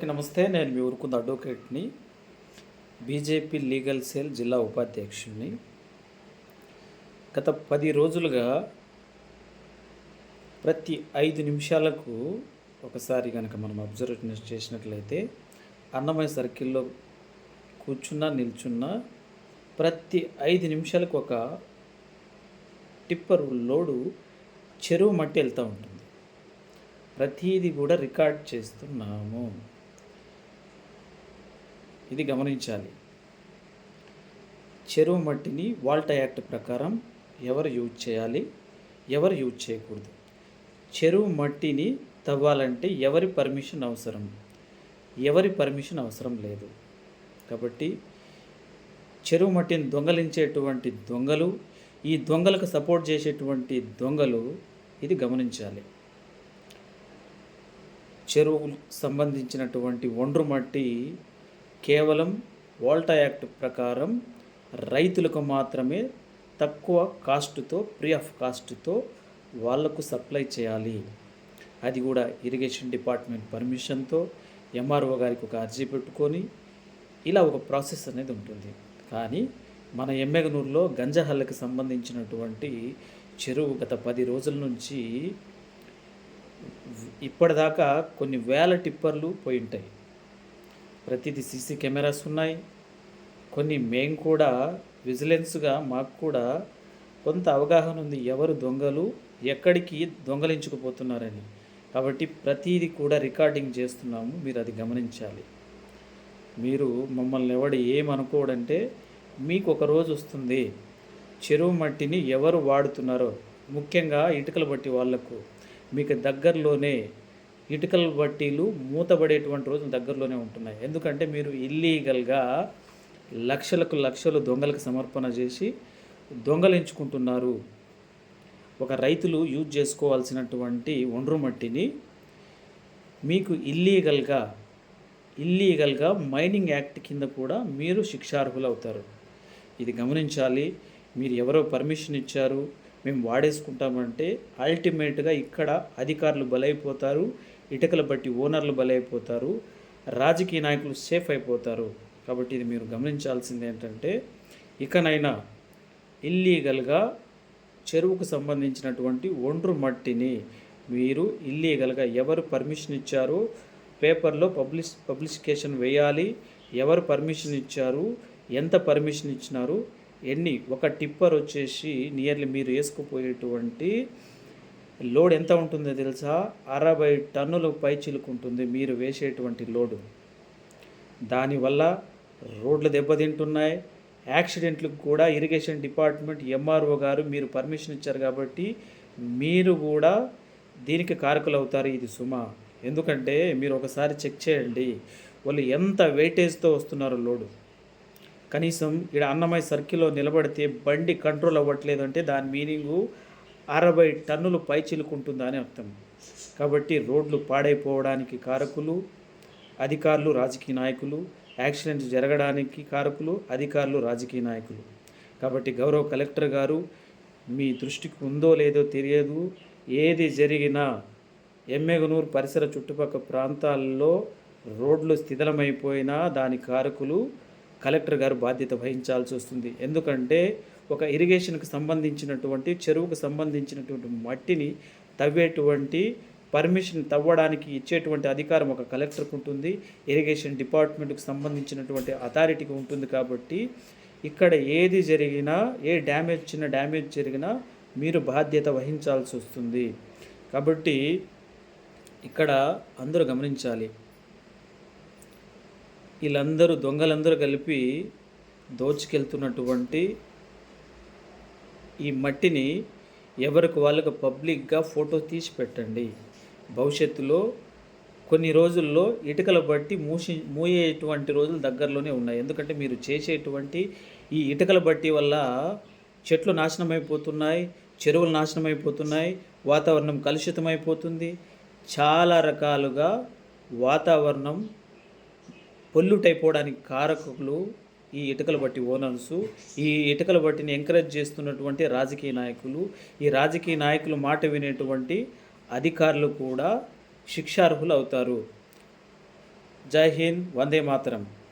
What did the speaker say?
నమస్తే, నేను మీ Urukunda అడ్వకేట్ని, BJP legal cell జిల్లా ఉపాధ్యక్షుడిని. గత 10 రోజులుగా ప్రతి 5 నిమిషాలకు ఒకసారి కనుక మనం అబ్జర్వ్ చేసినట్లయితే అన్నమయ్య సర్కిల్లో కూర్చున్నా నిల్చున్నా ప్రతి 5 నిమిషాలకు ఒక టిప్పర్ లోడు చెరువు మట్టి వెళ్తూ ఉంటుంది. ప్రతిదీ కూడా రికార్డ్ చేస్తున్నాము. ఇది గమనించాలి. చెరువు మట్టిని వాల్టా యాక్ట్ ప్రకారం ఎవరు యూజ్ చేయాలి, ఎవరు యూజ్ చేయకూడదు. చెరువు మట్టిని తవ్వాలంటే ఎవరి పర్మిషన్ అవసరం, ఎవరి పర్మిషన్ అవసరం లేదు. కాబట్టి చెరువు మట్టిని దొంగలించేటువంటి దొంగలు, ఈ దొంగలకు సపోర్ట్ చేసేటువంటి దొంగలు, ఇది గమనించాలి. చెరువుకు సంబంధించినటువంటి ఒండ్రు మట్టి కేవలం వాల్టా యాక్ట్ ప్రకారం రైతులకు మాత్రమే తక్కువ కాస్ట్తో, ఫ్రీ ఆఫ్ కాస్ట్తో వాళ్లకు సప్లై చేయాలి. అది కూడా ఇరిగేషన్ డిపార్ట్మెంట్ పర్మిషన్తో ఎంఆర్ఓ గారికి ఒక అర్జీ పెట్టుకొని ఇలా ఒక ప్రాసెస్ అనేది ఉంటుంది. కానీ మన ఎమ్మెగనూరులో గంజహల్లకు సంబంధించినటువంటి చెరువు గత 10 రోజుల నుంచి ఇప్పటిదాకా కొన్ని వేల టిప్పర్లు పోయి ఉంటాయి. ప్రతిదీ సీసీ కెమెరాస్ ఉన్నాయి. కొన్ని మేము కూడా విజిలెన్స్గా మాకు కూడా కొంత అవగాహన ఉంది, ఎవరు దొంగలు ఎక్కడికి దొంగలించుకుపోతున్నారని. కాబట్టి ప్రతిదీ కూడా రికార్డింగ్ చేస్తున్నాము, మీరు అది గమనించాలి. మీరు మమ్మల్ని ఎవడు ఏమనుకోడంటే, మీకు ఒక రోజు వస్తుంది చెరువు మట్టిని ఎవరు వాడుతున్నారో, ముఖ్యంగా ఇటుకల బట్టి వాళ్లకు మీకు దగ్గరలోనే ఇటుకల బట్టీలు మూతబడేటువంటి రోజులు దగ్గరలోనే ఉంటున్నాయి. ఎందుకంటే మీరు ఇల్లీగల్గా లక్షలు దొంగలకు సమర్పణ చేసి దొంగలించుకుంటున్నారు. ఒక రైతులు యూజ్ చేసుకోవాల్సినటువంటి ఒండ్రు మట్టిని మీకు ఇల్లీగల్గా మైనింగ్ యాక్ట్ కింద కూడా మీరు శిక్షార్హులు అవుతారు. ఇది గమనించాలి. మీరు ఎవరో పర్మిషన్ ఇచ్చారు, మేము వాడేసుకుంటామంటే అల్టిమేట్గా ఇక్కడ అధికారులు బలైపోతారు, ఇటుకల బట్టి ఓనర్లు బలైపోతారు, రాజకీయ నాయకులు సేఫ్ అయిపోతారు. కాబట్టి ఇది మీరు గమనించాల్సింది ఏంటంటే, ఇకనైనా ఇల్లీగల్గా చెరువుకు సంబంధించినటువంటి ఒండ్రు మట్టిని మీరు ఇల్లీగల్గా ఎవరు పర్మిషన్ ఇచ్చారో పేపర్లో పబ్లికేషన్ వేయాలి. ఎవరు పర్మిషన్ ఇచ్చారు, ఎంత పర్మిషన్ ఇచ్చినారు, ఒక టిప్పర్ వచ్చేసి నియర్లీ మీరు వేసుకుపోయేటువంటి లోడ్ ఎంత ఉంటుందో తెలుసా? 60 టన్నుల పైచిలుకుంటుంది మీరు వేసేటువంటి లోడు. దానివల్ల రోడ్లు దెబ్బతింటున్నాయి. యాక్సిడెంట్లకు కూడా ఇరిగేషన్ డిపార్ట్మెంట్ ఎంఆర్ఓ గారు మీరు పర్మిషన్ ఇచ్చారు కాబట్టి మీరు కూడా దీనికి కారకులు అవుతారు. ఇది సుమా. ఎందుకంటే మీరు ఒకసారి చెక్ చేయండి, వాళ్ళు ఎంత వెయిటేజ్తో వస్తున్నారు లోడు. కనీసం ఇక్కడ అన్నమయ్య సర్కిల్లో నిలబడితే బండి కంట్రోల్ అవ్వట్లేదు అంటే దాని మీనింగు 60 టన్నులు పైచిలుకుంటుందా అని అర్థం. కాబట్టి రోడ్లు పాడైపోవడానికి కారకులు అధికారులు, రాజకీయ నాయకులు. యాక్సిడెంట్స్ జరగడానికి కారకులు అధికారులు, రాజకీయ నాయకులు. కాబట్టి గౌరవ కలెక్టర్ గారు, మీ దృష్టికి ఉందో లేదో తెలియదు, ఏది జరిగినా ఎమ్మెగనూరు పరిసర చుట్టుపక్కల ప్రాంతాల్లో రోడ్లు శిథిలమైపోయినా దాని కారకులు కలెక్టర్ గారు బాధ్యత వహించాల్సి వస్తుంది. ఎందుకంటే ఒక ఇరిగేషన్కి సంబంధించినటువంటి, చెరువుకు సంబంధించినటువంటి మట్టిని తవ్వేటువంటి పర్మిషన్ తవ్వడానికి ఇచ్చేటువంటి అధికారం ఒక కలెక్టర్కి ఉంటుంది, ఇరిగేషన్ డిపార్ట్మెంట్కి సంబంధించినటువంటి అథారిటీకి ఉంటుంది. కాబట్టి ఇక్కడ ఏది జరిగినా, చిన్న డ్యామేజ్ జరిగినా మీరు బాధ్యత వహించాల్సి వస్తుంది. కాబట్టి ఇక్కడ అందరూ గమనించాలి. వీళ్ళందరూ దొంగలందరూ కలిపి దోచుకెళ్తున్నటువంటి ఈ మట్టిని ఎవరికి వాళ్ళకు పబ్లిక్గా ఫోటో తీసి పెట్టండి. భవిష్యత్తులో కొన్ని రోజుల్లో ఇటుకల బట్టి మూయేటువంటి రోజులు దగ్గరలోనే ఉన్నాయి. ఎందుకంటే మీరు చేసేటువంటి ఈ ఇటుకల బట్టి వల్ల చెట్లు నాశనమైపోతున్నాయి, చెరువులు నాశనమైపోతున్నాయి, వాతావరణం కలుషితమైపోతుంది. చాలా రకాలుగా వాతావరణం పొల్యూట్ అయిపోవడానికి కారకులు ఈ ఇటుకల బట్టి ఓనర్స్, ఈ ఇటుకల బట్టిని ఎంకరేజ్ చేస్తున్నటువంటి రాజకీయ నాయకులు, ఈ రాజకీయ నాయకులు మాట వినేటువంటి అధికారులు కూడా శిక్షార్హులు అవుతారు. జై హింద్, వందే మాతరం.